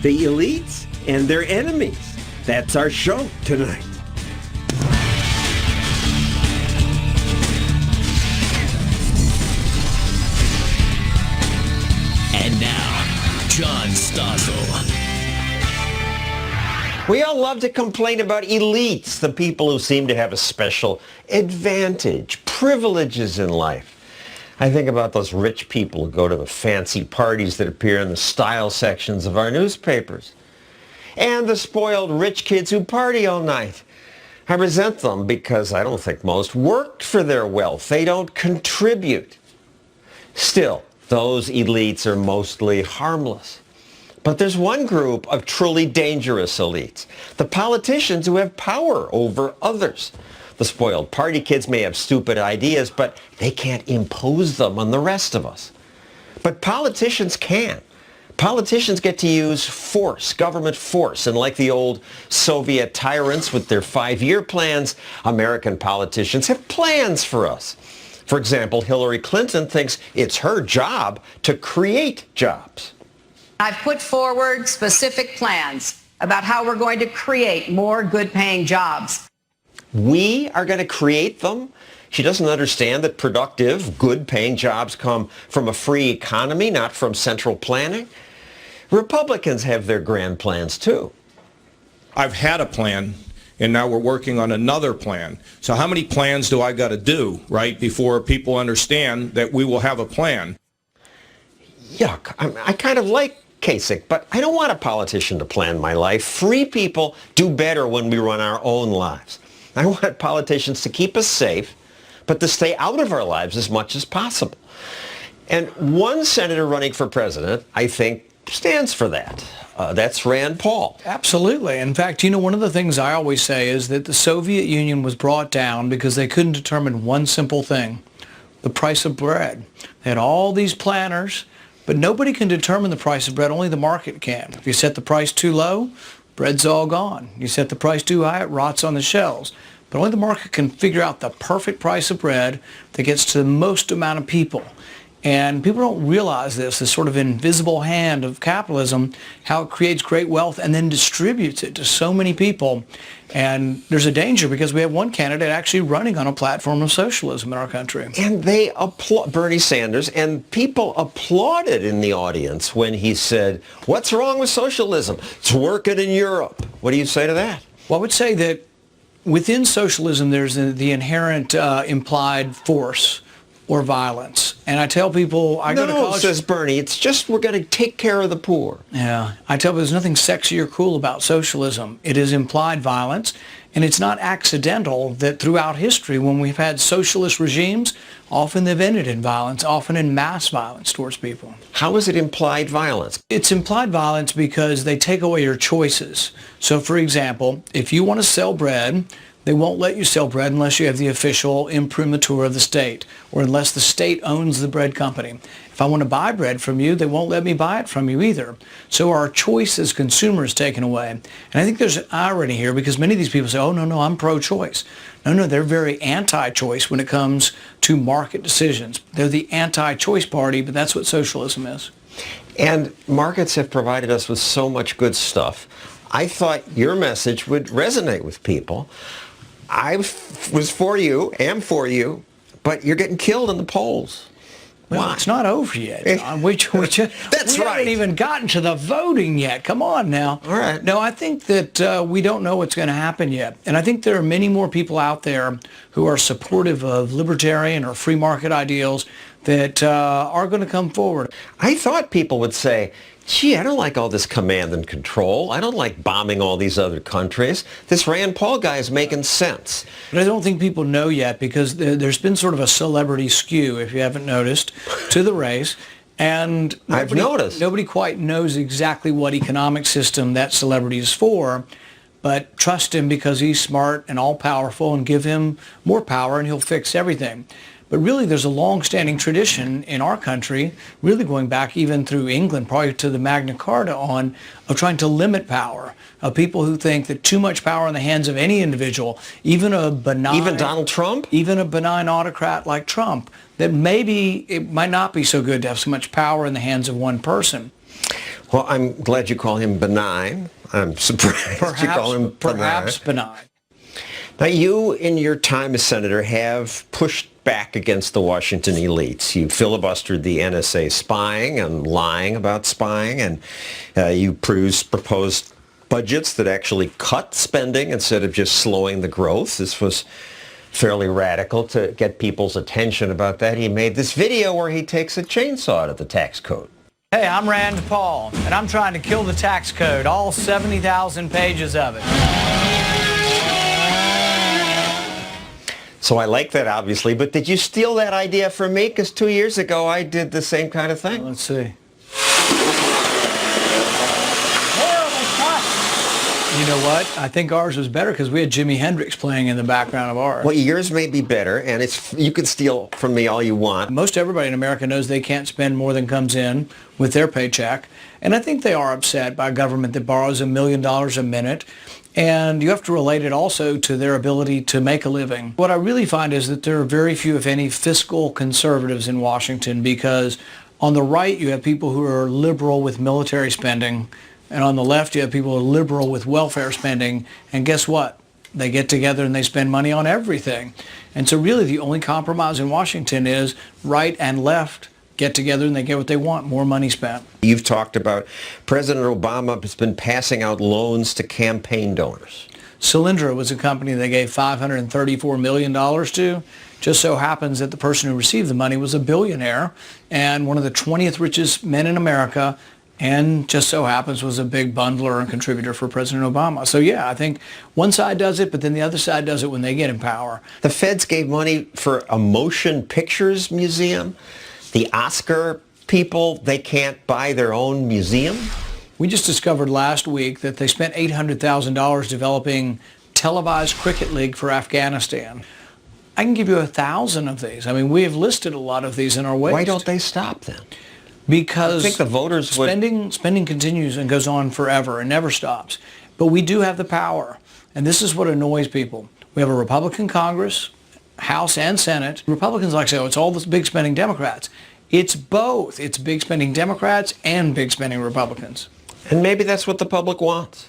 the elites and their enemies. That's our show tonight. And now, John Stossel. We all love to complain about elites, the people who seem to have a special advantage, privileges in life. I think about those rich people who go to the fancy parties that appear in the style sections of our newspapers. And the spoiled rich kids who party all night. I resent them because I don't think most worked for their wealth. They don't contribute. Still, those elites are mostly harmless. But there's one group of truly dangerous elites, the politicians who have power over others. The spoiled party kids may have stupid ideas, but they can't impose them on the rest of us. But politicians can. Politicians get to use force, government force, and like the old Soviet tyrants with their 5-year plans, American politicians have plans for us. For example, Hillary Clinton thinks it's her job to create jobs. I've put forward specific plans about how we're going to create more good-paying jobs. We are going to create them? She doesn't understand that productive, good-paying jobs come from a free economy, not from central planning. Republicans have their grand plans, too. I've had a plan, and now we're working on another plan. So how many plans do I got to do, right, before people understand that we will have a plan? Yuck. I kind of like Kasich, but I don't want a politician to plan my life. Free people do better when we run our own lives. I want politicians to keep us safe, but to stay out of our lives as much as possible. And one senator running for president, I think, stands for that. That's Rand Paul. Absolutely. In fact, one of the things I always say is that the Soviet Union was brought down because they couldn't determine one simple thing, the price of bread. They had all these planners, but nobody can determine the price of bread. Only the market can. If you set the price too low, bread's all gone. You set the price too high, it rots on the shelves. But only the market can figure out the perfect price of bread that gets to the most amount of people. And people don't realize this sort of invisible hand of capitalism, how it creates great wealth and then distributes it to so many people. And there's a danger because we have one candidate actually running on a platform of socialism in our country. And they applaud Bernie Sanders, and people applauded in the audience when he said, "What's wrong with socialism? It's working in Europe." What do you say to that? Well, I would say that within socialism, there's the inherent implied force or violence. And I tell people, I go to college. No, says Bernie, it's just we're going to take care of the poor. Yeah, I tell people there's nothing sexy or cool about socialism. It is implied violence, and it's not accidental that throughout history, when we've had socialist regimes, often they've ended in violence, often in mass violence towards people. How is it implied violence? It's implied violence because they take away your choices. So, for example, if you want to sell bread, they won't let you sell bread unless you have the official imprimatur of the state or unless the state owns the bread company. If I want to buy bread from you, they won't let me buy it from you either. So our choice as consumers is taken away. And I think there's an irony here because many of these people say, oh, no, I'm pro-choice. No, they're very anti-choice when it comes to market decisions. They're the anti-choice party, but that's what socialism is. And markets have provided us with so much good stuff. I thought your message would resonate with people. I was for you, am for you, but you're getting killed in the polls. Well, Why? It's not over yet, John. We That's right. haven't even gotten to the voting yet. Come on now. All right. No, I think that we don't know what's going to happen yet. And I think there are many more people out there who are supportive of libertarian or free market ideals that are going to come forward. I thought people would say, gee, I don't like all this command and control. I don't like bombing all these other countries. This Rand Paul guy is making sense. But I don't think people know yet because there's been sort of a celebrity skew, if you haven't noticed, to the race. And I've noticed. Nobody quite knows exactly what economic system that celebrity is for, but trust him because he's smart and all-powerful and give him more power and he'll fix everything. But really, there's a long-standing tradition in our country, really going back even through England, probably to the Magna Carta, of trying to limit power, of people who think that too much power in the hands of any individual, even Donald Trump? Even a benign autocrat like Trump, that maybe it might not be so good to have so much power in the hands of one person. Well, I'm glad you call him benign. I'm surprised you call him benign. Perhaps benign. Now, you, in your time as senator, have pushed back against the Washington elites. You filibustered the NSA spying and lying about spying, and you proposed budgets that actually cut spending instead of just slowing the growth. This was fairly radical to get people's attention about that. He made this video where he takes a chainsaw to the tax code. Hey, I'm Rand Paul, and I'm trying to kill the tax code, all 70,000 pages of it. So I like that, obviously, but did you steal that idea from me? Because 2 years ago, I did the same kind of thing. Let's see. You know what? I think ours was better because we had Jimi Hendrix playing in the background of ours. Well, yours may be better, and you can steal from me all you want. Most everybody in America knows they can't spend more than comes in with their paycheck. And I think they are upset by a government that borrows $1 million a minute. And you have to relate it also to their ability to make a living. What I really find is that there are very few, if any, fiscal conservatives in Washington, because on the right you have people who are liberal with military spending, and on the left you have people who are liberal with welfare spending. And guess what? They get together and they spend money on everything. And so really the only compromise in Washington is right and left get together and they get what they want, more money spent. You've talked about President Obama has been passing out loans to campaign donors. Solyndra was a company they gave $534 million to. Just so happens that the person who received the money was a billionaire and one of the 20th richest men in America, and just so happens was a big bundler and contributor for President Obama. So yeah, I think one side does it, but then the other side does it when they get in power. The feds gave money for a motion pictures museum. The Oscar people, they can't buy their own museum? We just discovered last week that they spent $800,000 developing televised cricket league for Afghanistan. I can give you 1,000 of these. I mean, we have listed a lot of these in our waste. Why don't they stop then? Because I think the voters spending continues and goes on forever and never stops. But we do have the power, and this is what annoys people. We have a Republican Congress, House and Senate. Republicans like to say, oh, it's all the big spending Democrats. It's both. It's big spending Democrats and big spending Republicans. And maybe that's what the public wants.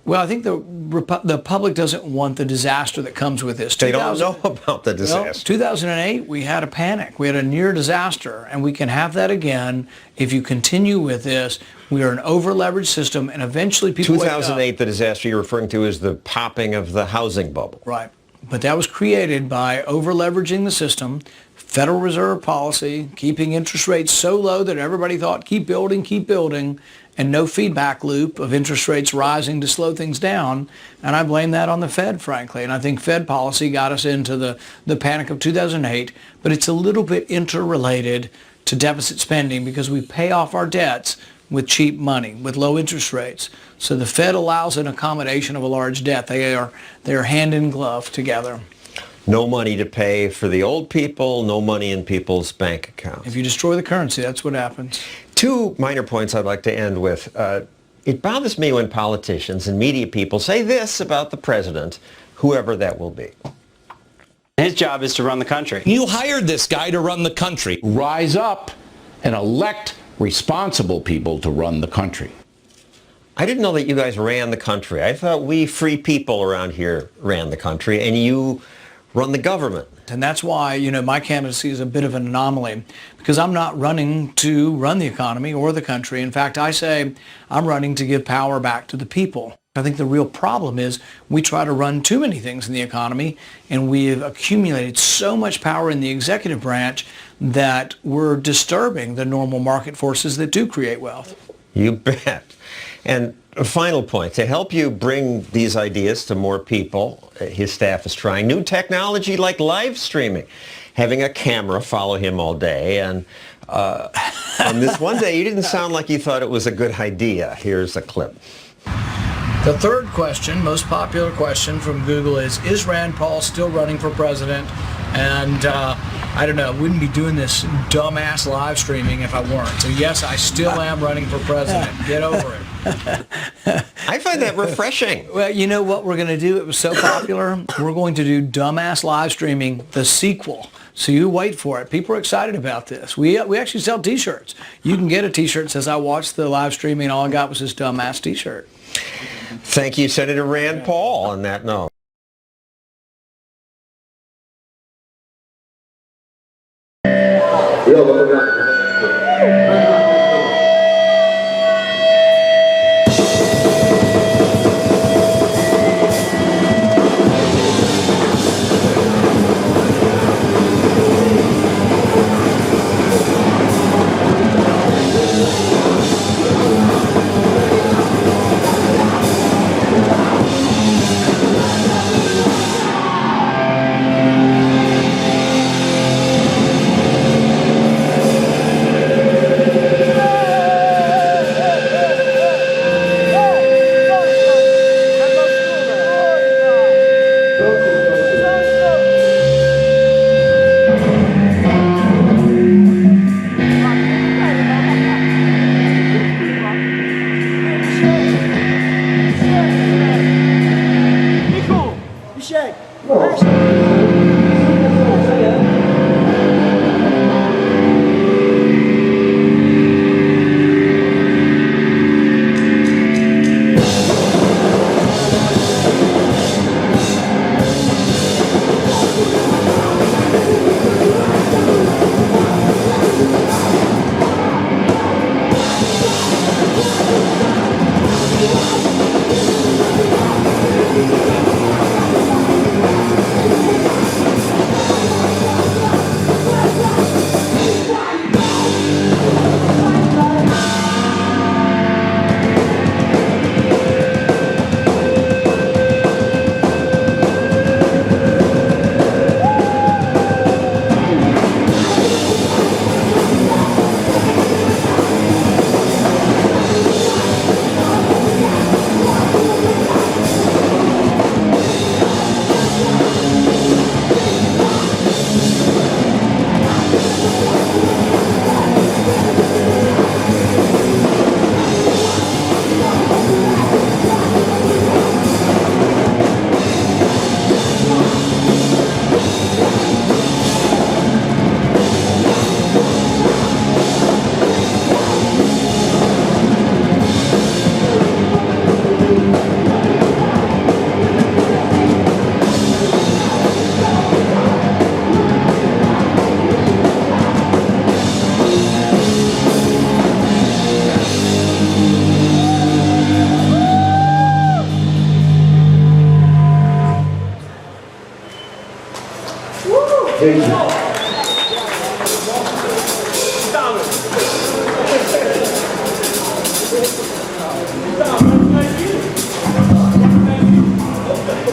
Well, I think the public doesn't want the disaster that comes with this. They don't know about the disaster. 2008, we had a panic. We had a near disaster, and we can have that again if you continue with this. We are an over-leveraged system, and eventually people 2008, the disaster you're referring to is the popping of the housing bubble. Right. But that was created by over-leveraging the system, Federal Reserve policy, keeping interest rates so low that everybody thought, keep building, and no feedback loop of interest rates rising to slow things down. And I blame that on the Fed, frankly. And I think Fed policy got us into the panic of 2008. But it's a little bit interrelated to deficit spending because we pay off our debts with cheap money, with low interest rates. So the Fed allows an accommodation of a large debt. They are hand in glove together. No money to pay for the old people, no money in people's bank accounts. If you destroy the currency, that's what happens. Two minor points I'd like to end with. It bothers me when politicians and media people say this about the president, whoever that will be. His job is to run the country. You hired this guy to run the country. Rise up and elect responsible people to run the country. I didn't know that you guys ran the country. I thought we free people around here ran the country, and you run the government. And that's why, my candidacy is a bit of an anomaly, because I'm not running to run the economy or the country. In fact, I say I'm running to give power back to the people. I think the real problem is we try to run too many things in the economy, and we have accumulated so much power in the executive branch that we're disturbing the normal market forces that do create wealth. You bet. And a final point, to help you bring these ideas to more people, his staff is trying new technology like live streaming, having a camera follow him all day. And on this one day, you didn't sound like you thought it was a good idea. Here's a clip. The third question, most popular question from Google is Rand Paul still running for president? And I don't know, I wouldn't be doing this dumbass live streaming if I weren't. So yes, I still am running for president. Get over it. I find that refreshing. Well, you know what we're going to do? It was so popular. We're going to do dumbass live streaming, the sequel. So you wait for it. People are excited about this. We actually sell T-shirts. You can get a T-shirt that says, I watched the live streaming, all I got was this dumbass T-shirt. Thank you, Senator Rand Paul, on that note.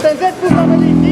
Ten zet voor van de liefde.